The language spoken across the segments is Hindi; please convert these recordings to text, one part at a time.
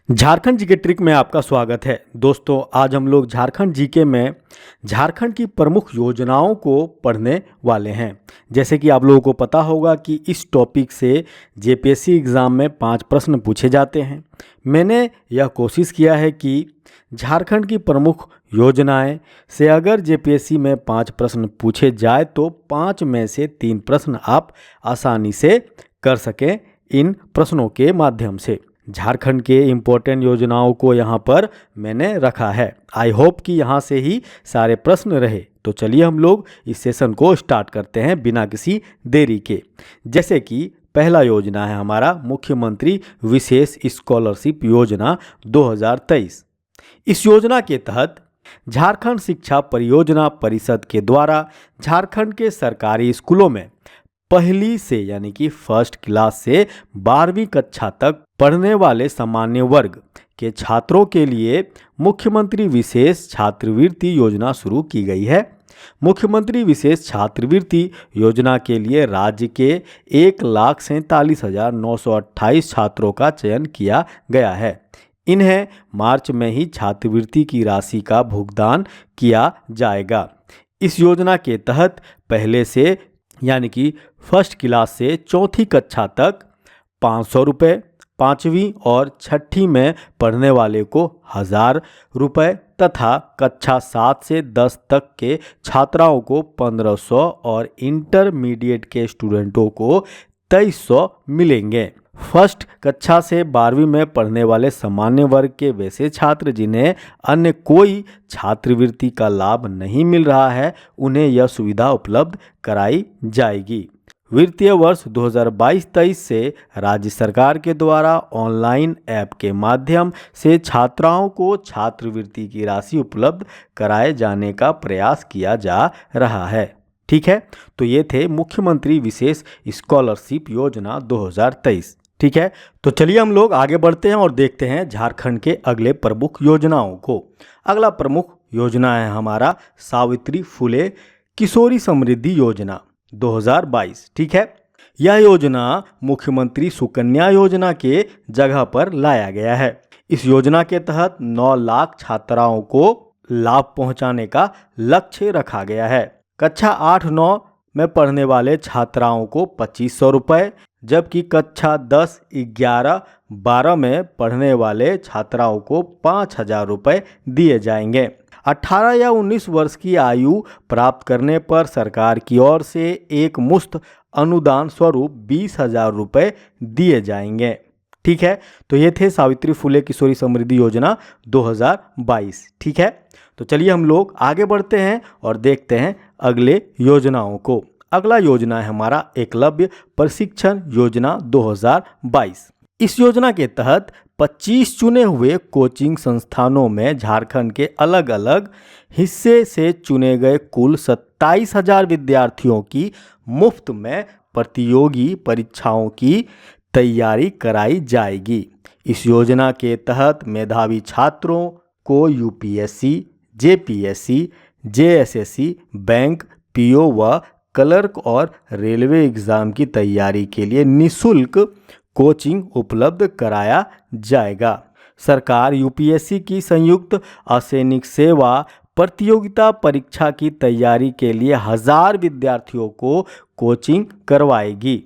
झारखंड जीके ट्रिक में आपका स्वागत है। दोस्तों, आज हम लोग झारखंड जीके में झारखंड की प्रमुख योजनाओं को पढ़ने वाले हैं। जैसे कि आप लोगों को पता होगा कि इस टॉपिक से जेपीएससी एग्ज़ाम में 5 प्रश्न पूछे जाते हैं। मैंने यह कोशिश किया है कि झारखंड की प्रमुख योजनाएं से अगर जेपीएससी में 5 प्रश्न पूछे जाए तो 5 में से 3 प्रश्न आप आसानी से कर सकें इन प्रश्नों के माध्यम से। झारखंड के इम्पोर्टेंट योजनाओं को यहाँ पर मैंने रखा है। आई होप कि यहाँ से ही सारे प्रश्न रहे। तो चलिए हम लोग इस सेशन को स्टार्ट करते हैं बिना किसी देरी के। जैसे कि पहला योजना है हमारा मुख्यमंत्री विशेष स्कॉलरशिप योजना 2023। इस योजना के तहत झारखंड शिक्षा परियोजना परिषद के द्वारा झारखंड के सरकारी स्कूलों में पहली से यानी कि फर्स्ट क्लास से 12वीं कक्षा तक पढ़ने वाले सामान्य वर्ग के छात्रों के लिए मुख्यमंत्री विशेष छात्रवृत्ति योजना शुरू की गई है। मुख्यमंत्री विशेष छात्रवृत्ति योजना के लिए राज्य के 1,47,928 छात्रों का चयन किया गया है। इन्हें मार्च में ही छात्रवृत्ति की राशि का भुगतान किया जाएगा। इस योजना के तहत पहले से यानी कि फर्स्ट क्लास से चौथी कक्षा तक 500 रुपये, 5वीं और 6ठी में पढ़ने वाले को 1000 रुपये तथा कक्षा 7 से 10 तक के छात्राओं को 1500 और इंटरमीडिएट के स्टूडेंटों को 2300 मिलेंगे। फर्स्ट कक्षा से 12वीं में पढ़ने वाले सामान्य वर्ग के वैसे छात्र जिन्हें अन्य कोई छात्रवृत्ति का लाभ नहीं मिल रहा है, उन्हें यह सुविधा उपलब्ध कराई जाएगी। वित्तीय वर्ष 2022-23 से राज्य सरकार के द्वारा ऑनलाइन ऐप के माध्यम से छात्राओं को छात्रवृत्ति की राशि उपलब्ध कराए जाने का प्रयास किया जा रहा है। ठीक है, तो ये थे मुख्यमंत्री विशेष स्कॉलरशिप योजना 2023। ठीक है, तो चलिए हम लोग आगे बढ़ते हैं और देखते हैं झारखंड के अगले प्रमुख योजनाओं को। अगला प्रमुख योजना है हमारा सावित्री फुले किशोरी समृद्धि योजना 2022। ठीक है, यह योजना मुख्यमंत्री सुकन्या योजना के जगह पर लाया गया है। इस योजना के तहत 9 लाख छात्राओं को लाभ पहुंचाने का लक्ष्य रखा गया है। कक्षा 8-9 में पढ़ने वाले छात्राओं को 2500 रुपये, जबकि कक्षा 10, 11, 12 में पढ़ने वाले छात्राओं को 5000 रुपये दिए जाएंगे। 18 या 19 वर्ष की आयु प्राप्त करने पर सरकार की ओर से एक मुश्त अनुदान स्वरूप 20,000 रुपये दिए जाएंगे। ठीक है, तो ये थे सावित्री फुले किशोरी समृद्धि योजना 2022। ठीक है, तो चलिए हम लोग आगे बढ़ते हैं और देखते हैं अगले योजनाओं को। अगला योजना है हमारा एकलव्य प्रशिक्षण योजना 2022। इस योजना के तहत 25 चुने हुए कोचिंग संस्थानों में झारखंड के अलग अलग हिस्से से चुने गए कुल 27,000 विद्यार्थियों की मुफ्त में प्रतियोगी परीक्षाओं की तैयारी कराई जाएगी। इस योजना के तहत मेधावी छात्रों को UPSC, JPSC, JSSC, bank, PO व क्लर्क और रेलवे एग्ज़ाम की तैयारी के लिए निःशुल्क कोचिंग उपलब्ध कराया जाएगा। सरकार यूपीएससी की संयुक्त असैनिक सेवा प्रतियोगिता परीक्षा की तैयारी के लिए 1000 विद्यार्थियों को कोचिंग करवाएगी,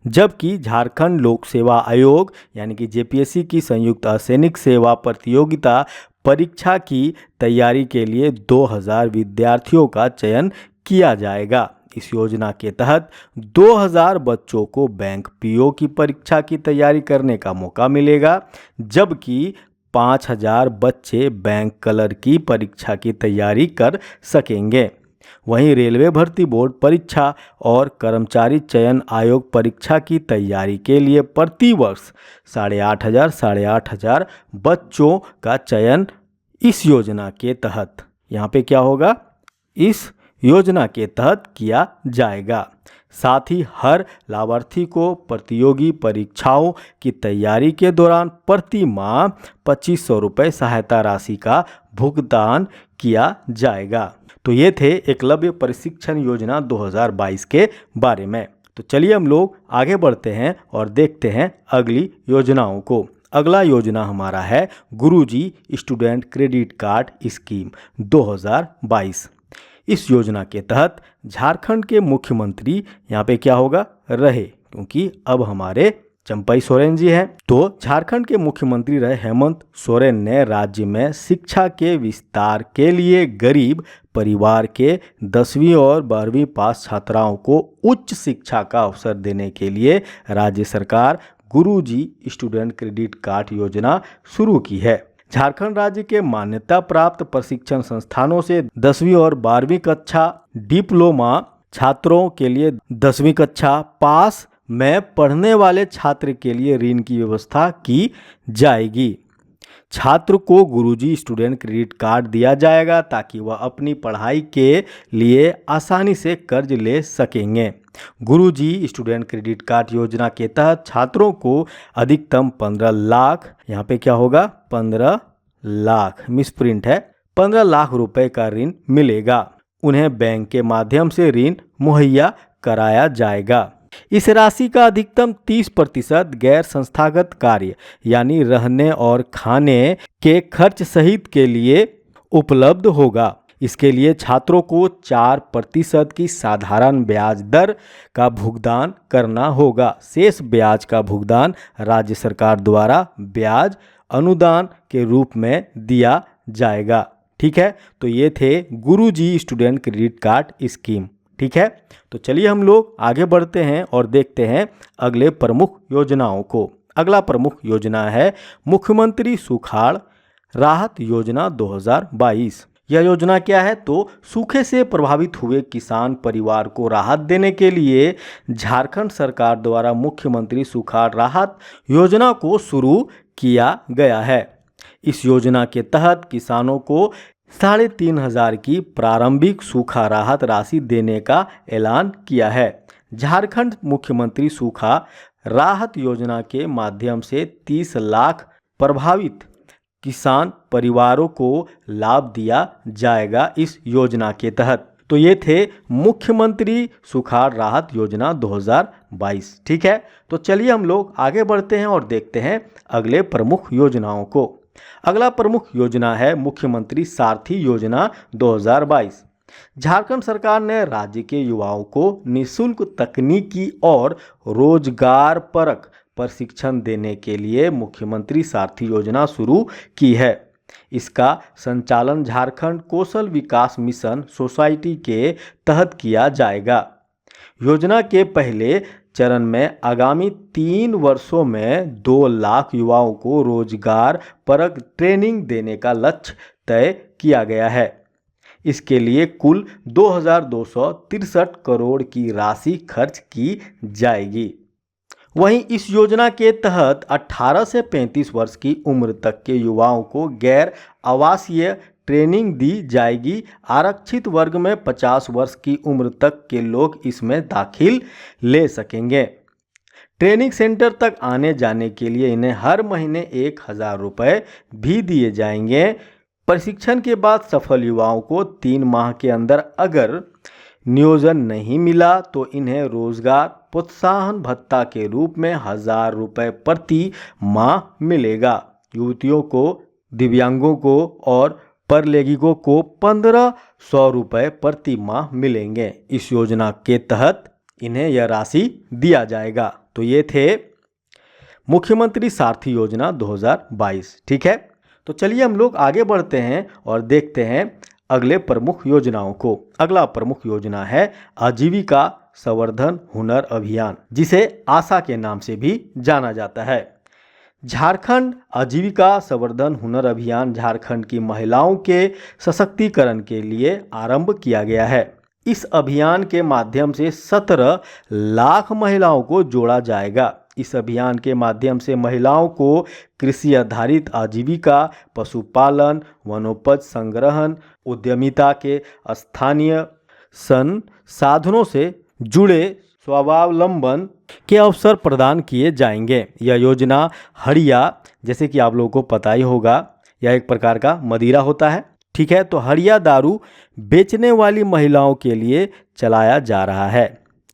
जबकि झारखंड लोक सेवा आयोग यानी कि जेपीएससी की संयुक्त असैनिक सेवा प्रतियोगिता परीक्षा की तैयारी के लिए 2000 विद्यार्थियों का चयन किया जाएगा। इस योजना के तहत 2000 बच्चों को बैंक पीओ की परीक्षा की तैयारी करने का मौका मिलेगा, जबकि 5000 बच्चे बैंक क्लर्क की परीक्षा की तैयारी कर सकेंगे। वहीं रेलवे भर्ती बोर्ड परीक्षा और कर्मचारी चयन आयोग परीक्षा की तैयारी के लिए प्रतिवर्ष 8,500 बच्चों का चयन इस योजना के तहत यहाँ पे क्या होगा, इस योजना के तहत किया जाएगा। साथ ही हर लाभार्थी को प्रतियोगी परीक्षाओं की तैयारी के दौरान प्रति माह 2500 रुपये सहायता राशि का भुगतान किया जाएगा। तो ये थे एकलव्य प्रशिक्षण योजना 2022 के बारे में। तो चलिए हम लोग आगे बढ़ते हैं और देखते हैं अगली योजनाओं को। अगला योजना हमारा है गुरुजी स्टूडेंट क्रेडिट कार्ड स्कीम 2022। इस योजना के तहत झारखंड के मुख्यमंत्री यहाँ पे क्या होगा रहे, क्योंकि अब हमारे चंपई सोरेन जी हैं। तो झारखंड के मुख्यमंत्री रहे हेमंत सोरेन ने राज्य में शिक्षा के विस्तार के लिए गरीब परिवार के 10वीं और 12वीं पास छात्राओं को उच्च शिक्षा का अवसर देने के लिए राज्य सरकार गुरुजी स्टूडेंट क्रेडिट कार्ड योजना शुरू की है। झारखंड राज्य के मान्यता प्राप्त प्रशिक्षण संस्थानों से 10वीं और 12वीं कक्षा डिप्लोमा छात्रों के लिए 10वीं कक्षा पास में पढ़ने वाले छात्र के लिए ऋण की व्यवस्था की जाएगी। छात्र को गुरुजी स्टूडेंट क्रेडिट कार्ड दिया जाएगा ताकि वह अपनी पढ़ाई के लिए आसानी से कर्ज ले सकेंगे। गुरुजी स्टूडेंट क्रेडिट कार्ड योजना के तहत छात्रों को अधिकतम 15 लाख, यहाँ पे क्या होगा 15 लाख मिसप्रिंट है, 15 लाख रुपए का ऋण मिलेगा। उन्हें बैंक के माध्यम से ऋण मुहैया कराया जाएगा। इस राशि का अधिकतम 30% गैर संस्थागत कार्य यानी रहने और खाने के खर्च सहित के लिए उपलब्ध होगा। इसके लिए छात्रों को 4% की साधारण ब्याज दर का भुगतान करना होगा। शेष ब्याज का भुगतान राज्य सरकार द्वारा ब्याज अनुदान के रूप में दिया जाएगा। ठीक है, तो ये थे गुरुजी स्टूडेंट क्रेडिट कार्ड स्कीम। ठीक है, तो चलिए हम लोग आगे बढ़ते हैं और देखते हैं अगले प्रमुख योजनाओं को। अगला प्रमुख योजना है मुख्यमंत्री सुखाड़ राहत योजना 2022। यह योजना क्या है? तो सूखे से प्रभावित हुए किसान परिवार को राहत देने के लिए झारखंड सरकार द्वारा मुख्यमंत्री सुखाड़ राहत योजना को शुरू किया गया है। इस योजना के तहत किसानों को 3,500 की प्रारंभिक सूखा राहत राशि देने का ऐलान किया है। झारखंड मुख्यमंत्री सूखा राहत योजना के माध्यम से 30 लाख प्रभावित किसान परिवारों को लाभ दिया जाएगा इस योजना के तहत। तो ये थे मुख्यमंत्री सुखाड़ राहत योजना 2022। ठीक है, तो चलिए हम लोग आगे बढ़ते हैं और देखते हैं अगले प्रमुख योजनाओं को। अगला प्रमुख योजना है मुख्यमंत्री सारथी योजना 2022। झारखंड सरकार ने राज्य के युवाओं को निःशुल्क तकनीकी और रोजगार परक प्रशिक्षण देने के लिए मुख्यमंत्री सारथी योजना शुरू की है। इसका संचालन झारखंड कौशल विकास मिशन सोसाइटी के तहत किया जाएगा। योजना के पहले चरण में आगामी 3 वर्षों में 2 लाख युवाओं को रोजगार परक ट्रेनिंग देने का लक्ष्य तय किया गया है। इसके लिए कुल 2,263 करोड़ की राशि खर्च की जाएगी। वहीं इस योजना के तहत 18 से 35 वर्ष की उम्र तक के युवाओं को गैर आवासीय ट्रेनिंग दी जाएगी। आरक्षित वर्ग में 50 वर्ष की उम्र तक के लोग इसमें दाखिल ले सकेंगे। ट्रेनिंग सेंटर तक आने जाने के लिए इन्हें हर महीने 1,000 रुपये भी दिए जाएंगे। प्रशिक्षण के बाद सफल युवाओं को 3 माह के अंदर अगर नियोजन नहीं मिला तो इन्हें रोजगार प्रोत्साहन भत्ता के रूप में 1,000 रुपये प्रति माह मिलेगा। युवतियों को, दिव्यांगों को और परलैंगिकों को 1,500 रुपये प्रति माह मिलेंगे। इस योजना के तहत इन्हें यह राशि दिया जाएगा। तो ये थे मुख्यमंत्री सारथी योजना 2022। ठीक है, तो चलिए हम लोग आगे बढ़ते हैं और देखते हैं अगले प्रमुख योजनाओं को। अगला प्रमुख योजना है आजीविका संवर्धन हुनर अभियान, जिसे आशा के नाम से भी जाना जाता है। झारखंड आजीविका संवर्धन हुनर अभियान झारखंड की महिलाओं के सशक्तिकरण के लिए आरंभ किया गया है। इस अभियान के माध्यम से 17 लाख महिलाओं को जोड़ा जाएगा। इस अभियान के माध्यम से महिलाओं को कृषि आधारित आजीविका, पशुपालन, वनोपज संग्रहण, उद्यमिता के स्थानीय संसाधनों से जुड़े स्वावलंबन के अवसर प्रदान किए जाएंगे। यह योजना हड़िया, जैसे कि आप लोगों को पता ही होगा, यह एक प्रकार का मदिरा होता है। ठीक है, तो हड़िया दारू बेचने वाली महिलाओं के लिए चलाया जा रहा है।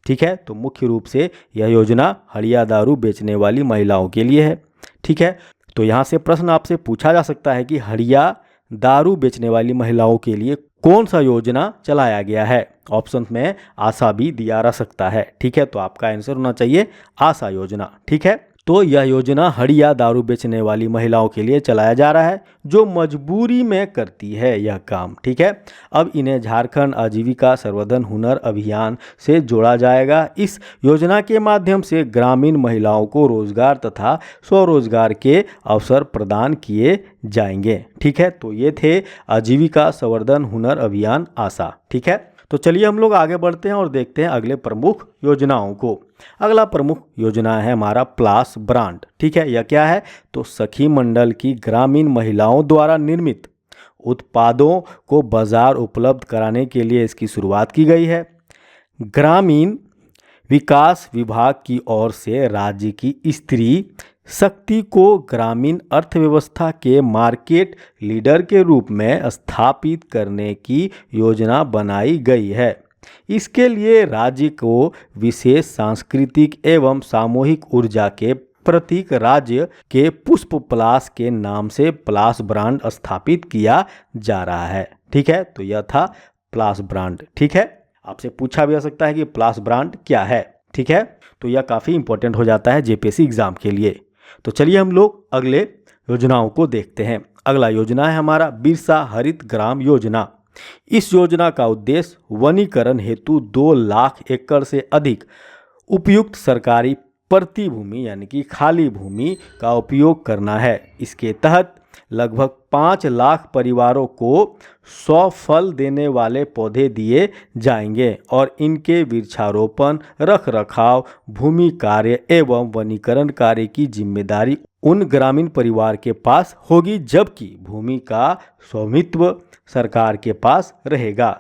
ठीक है, तो मुख्य रूप से यह योजना हड़िया दारू बेचने वाली महिलाओं के लिए है। ठीक है, तो यहाँ से प्रश्न आपसे पूछा जा सकता है कि हड़िया दारू बेचने वाली महिलाओं के लिए कौन सा योजना चलाया गया है। ऑप्शन में आशा भी दिया जा सकता है। ठीक है, तो आपका आंसर होना चाहिए आशा योजना। ठीक है, तो यह योजना हड़िया दारू बेचने वाली महिलाओं के लिए चलाया जा रहा है जो मजबूरी में करती है यह काम। ठीक है, अब इन्हें झारखंड आजीविका संवर्धन हुनर अभियान से जोड़ा जाएगा। इस योजना के माध्यम से ग्रामीण महिलाओं को रोजगार तथा स्वरोजगार के अवसर प्रदान किए जाएंगे। ठीक है, तो ये थे आजीविका संवर्धन हुनर अभियान आशा। ठीक है, तो चलिए हम लोग आगे बढ़ते हैं और देखते हैं अगले प्रमुख योजनाओं को। अगला प्रमुख योजना है हमारा प्लास ब्रांड। ठीक है, यह क्या है? तो सखी मंडल की ग्रामीण महिलाओं द्वारा निर्मित उत्पादों को बाजार उपलब्ध कराने के लिए इसकी शुरुआत की गई है। ग्रामीण विकास विभाग की ओर से राज्य की स्त्री शक्ति को ग्रामीण अर्थव्यवस्था के मार्केट लीडर के रूप में स्थापित करने की योजना बनाई गई है। इसके लिए राज्य को विशेष सांस्कृतिक एवं सामूहिक ऊर्जा के प्रतीक राज्य के पुष्प पलाश के नाम से प्लास ब्रांड स्थापित किया जा रहा है। ठीक है, तो यह था प्लास ब्रांड। ठीक है, आपसे पूछा भी जा सकता है कि प्लास ब्रांड क्या है। ठीक है, तो यह काफ़ी इंपॉर्टेंट हो जाता है जेपीएससी एग्जाम के लिए। तो चलिए हम लोग अगले योजनाओं को देखते हैं। अगला योजना है हमारा बिरसा हरित ग्राम योजना। इस योजना का उद्देश्य वनीकरण हेतु 2 लाख एकड़ से अधिक उपयुक्त सरकारी प्रतिभूमि यानी कि खाली भूमि का उपयोग करना है। इसके तहत लगभग 5 लाख परिवारों को 100 फल देने वाले पौधे दिए जाएंगे और इनके वृक्षारोपण, रख रखाव, भूमि कार्य एवं वनीकरण कार्य की जिम्मेदारी उन ग्रामीण परिवार के पास होगी, जबकि भूमि का स्वामित्व सरकार के पास रहेगा।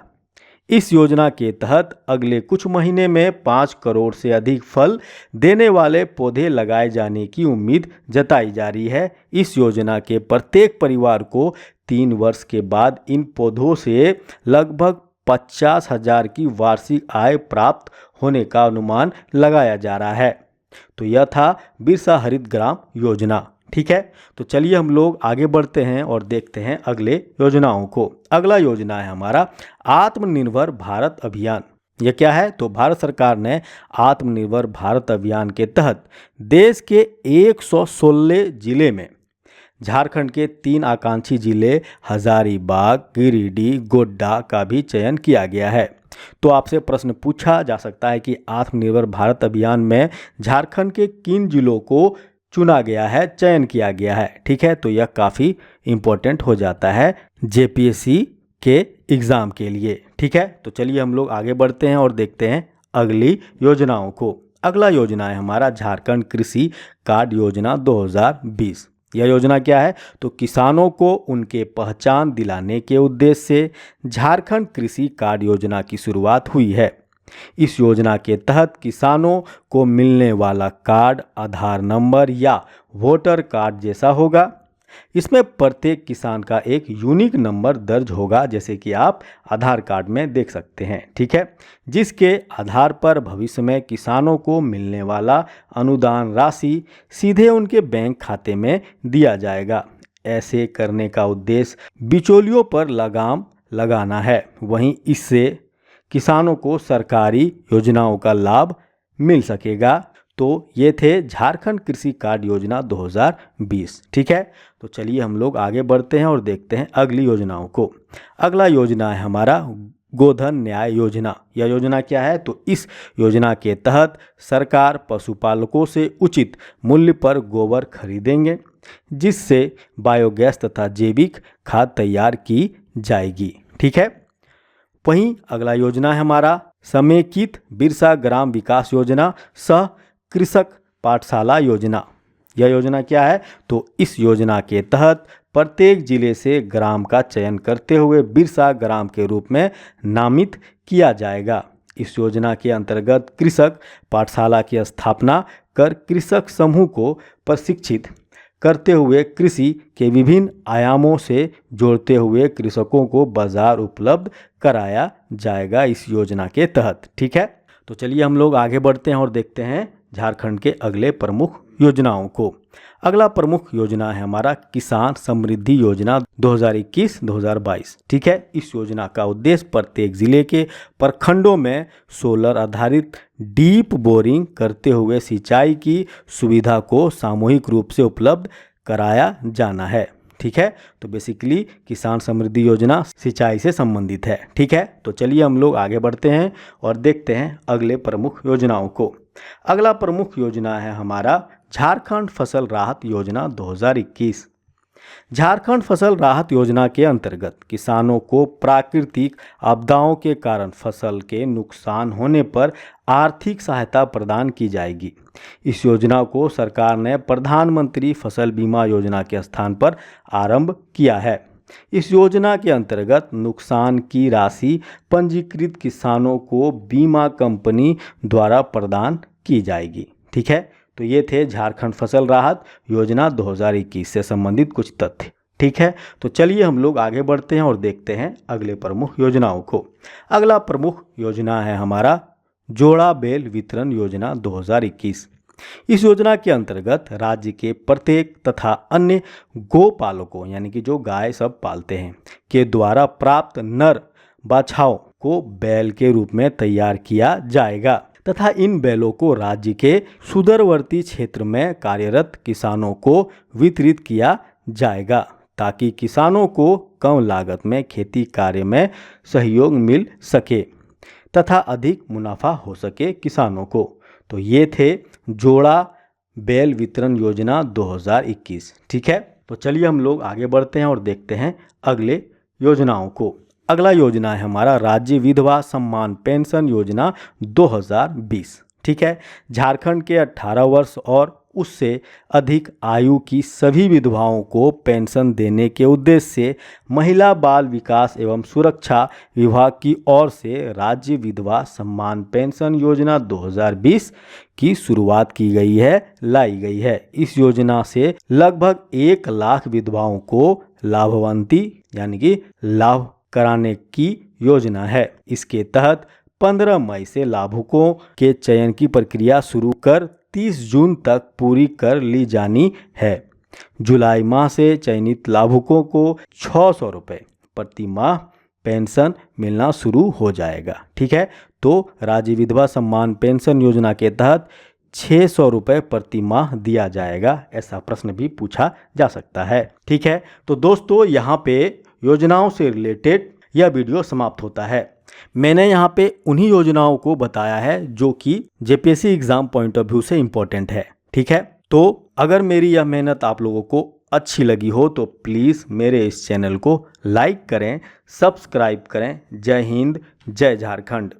इस योजना के तहत अगले कुछ महीने में 5 करोड़ से अधिक फल देने वाले पौधे लगाए जाने की उम्मीद जताई जा रही है। इस योजना के प्रत्येक परिवार को 3 वर्ष के बाद इन पौधों से लगभग 50,000 की वार्षिक आय प्राप्त होने का अनुमान लगाया जा रहा है। तो यह था बिरसा हरित ग्राम योजना। ठीक है, तो चलिए हम लोग आगे बढ़ते हैं और देखते हैं अगले योजनाओं को। अगला योजना है हमारा आत्मनिर्भर भारत अभियान। यह क्या है? तो भारत सरकार ने आत्मनिर्भर भारत अभियान के तहत देश के 116 जिले में झारखंड के 3 आकांक्षी जिले हजारीबाग, गिरिडीह, गोड्डा का भी चयन किया गया है। तो आपसे प्रश्न पूछा जा सकता है कि आत्मनिर्भर भारत अभियान में झारखंड के किन जिलों को चुना गया है, चयन किया गया है। ठीक है, तो यह काफ़ी इम्पोर्टेंट हो जाता है जेपीएससी के एग्ज़ाम के लिए। ठीक है, तो चलिए हम लोग आगे बढ़ते हैं और देखते हैं अगली योजनाओं को। अगला योजना है हमारा झारखंड कृषि कार्ड योजना 2020। यह योजना क्या है? तो किसानों को उनके पहचान दिलाने के उद्देश्य से झारखंड कृषि कार्ड योजना की शुरुआत हुई है। इस योजना के तहत किसानों को मिलने वाला कार्ड आधार नंबर या वोटर कार्ड जैसा होगा। इसमें प्रत्येक किसान का एक यूनिक नंबर दर्ज होगा, जैसे कि आप आधार कार्ड में देख सकते हैं। ठीक है, जिसके आधार पर भविष्य में किसानों को मिलने वाला अनुदान राशि सीधे उनके बैंक खाते में दिया जाएगा। ऐसे करने का उद्देश्य बिचौलियों पर लगाम लगाना है। वहीं इससे किसानों को सरकारी योजनाओं का लाभ मिल सकेगा। तो ये थे झारखंड कृषि कार्ड योजना 2020। ठीक है, तो चलिए हम लोग आगे बढ़ते हैं और देखते हैं अगली योजनाओं को। अगला योजना है हमारा गोधन न्याय योजना। यह योजना क्या है? तो इस योजना के तहत सरकार पशुपालकों से उचित मूल्य पर गोबर खरीदेंगे, जिससे बायोगैस तथा जैविक खाद तैयार की जाएगी। ठीक है, वहीं अगला योजना है हमारा समेकित बिरसा ग्राम विकास योजना सह कृषक पाठशाला योजना। यह योजना क्या है? तो इस योजना के तहत प्रत्येक जिले से ग्राम का चयन करते हुए बिरसा ग्राम के रूप में नामित किया जाएगा। इस योजना के अंतर्गत कृषक पाठशाला की स्थापना कर कृषक समूह को प्रशिक्षित करते हुए कृषि के विभिन्न आयामों से जोड़ते हुए कृषकों को बाजार उपलब्ध कराया जाएगा इस योजना के तहत। ठीक है, तो चलिए हम लोग आगे बढ़ते हैं और देखते हैं झारखंड के अगले प्रमुख योजनाओं को। अगला प्रमुख योजना है हमारा किसान समृद्धि योजना 2021-2022। ठीक है, इस योजना का उद्देश्य प्रत्येक जिले के प्रखंडों में सोलर आधारित डीप बोरिंग करते हुए सिंचाई की सुविधा को सामूहिक रूप से उपलब्ध कराया जाना है। ठीक है, तो बेसिकली किसान समृद्धि योजना सिंचाई से संबंधित है। ठीक है, तो चलिए हम लोग आगे बढ़ते हैं और देखते हैं अगले प्रमुख योजनाओं को। अगला प्रमुख योजना है हमारा झारखंड फसल राहत योजना 2021। झारखंड फसल राहत योजना के अंतर्गत किसानों को प्राकृतिक आपदाओं के कारण फसल के नुकसान होने पर आर्थिक सहायता प्रदान की जाएगी। इस योजना को सरकार ने प्रधानमंत्री फसल बीमा योजना के स्थान पर आरंभ किया है। इस योजना के अंतर्गत नुकसान की राशि पंजीकृत किसानों को बीमा कंपनी द्वारा प्रदान की जाएगी। ठीक है, तो ये थे झारखंड फसल राहत योजना 2021 से संबंधित कुछ तथ्य। ठीक है, तो चलिए हम लोग आगे बढ़ते हैं और देखते हैं अगले प्रमुख योजनाओं को। अगला प्रमुख योजना है हमारा जोड़ा बैल वितरण योजना 2021। इस योजना के अंतर्गत राज्य के प्रत्येक तथा अन्य गोपालकों यानी कि जो गाय सब पालते हैं के द्वारा प्राप्त नर बाछाओं को बैल के रूप में तैयार किया जाएगा तथा इन बैलों को राज्य के सुदूरवर्ती क्षेत्र में कार्यरत किसानों को वितरित किया जाएगा ताकि किसानों को कम लागत में खेती कार्य में सहयोग मिल सके तथा अधिक मुनाफा हो सके किसानों को। तो ये थे जोड़ा बैल वितरण योजना 2021। ठीक है, तो चलिए हम लोग आगे बढ़ते हैं और देखते हैं अगले योजनाओं को। अगला योजना है हमारा राज्य विधवा सम्मान पेंशन योजना 2020। ठीक है, झारखंड के 18 वर्ष और उससे अधिक आयु की सभी विधवाओं को पेंशन देने के उद्देश्य से महिला बाल विकास एवं सुरक्षा विभाग की ओर से राज्य विधवा सम्मान पेंशन योजना 2020 की शुरुआत की गई है, लाई गई है। इस योजना से लगभग 1 लाख विधवाओं को लाभान्वित यानी कि लाभ कराने की योजना है। इसके तहत 15 मई से लाभुकों के चयन की प्रक्रिया शुरू कर 30 जून तक पूरी कर ली जानी है। जुलाई माह से चयनित लाभुकों को 600 रुपये प्रति माह पेंशन मिलना शुरू हो जाएगा। ठीक है, तो राज्य विधवा सम्मान पेंशन योजना के तहत 600 रुपये प्रति माह दिया जाएगा, ऐसा प्रश्न भी पूछा जा सकता है। ठीक है, तो दोस्तों यहाँ पे योजनाओं से रिलेटेड यह वीडियो समाप्त होता है। मैंने यहाँ पे उन्हीं योजनाओं को बताया है जो कि JPSC exam point of view से इम्पोर्टेंट है। ठीक है, तो अगर मेरी यह मेहनत आप लोगों को अच्छी लगी हो तो प्लीज़ मेरे इस चैनल को लाइक करें, सब्सक्राइब करें। जय हिंद, जय झारखंड।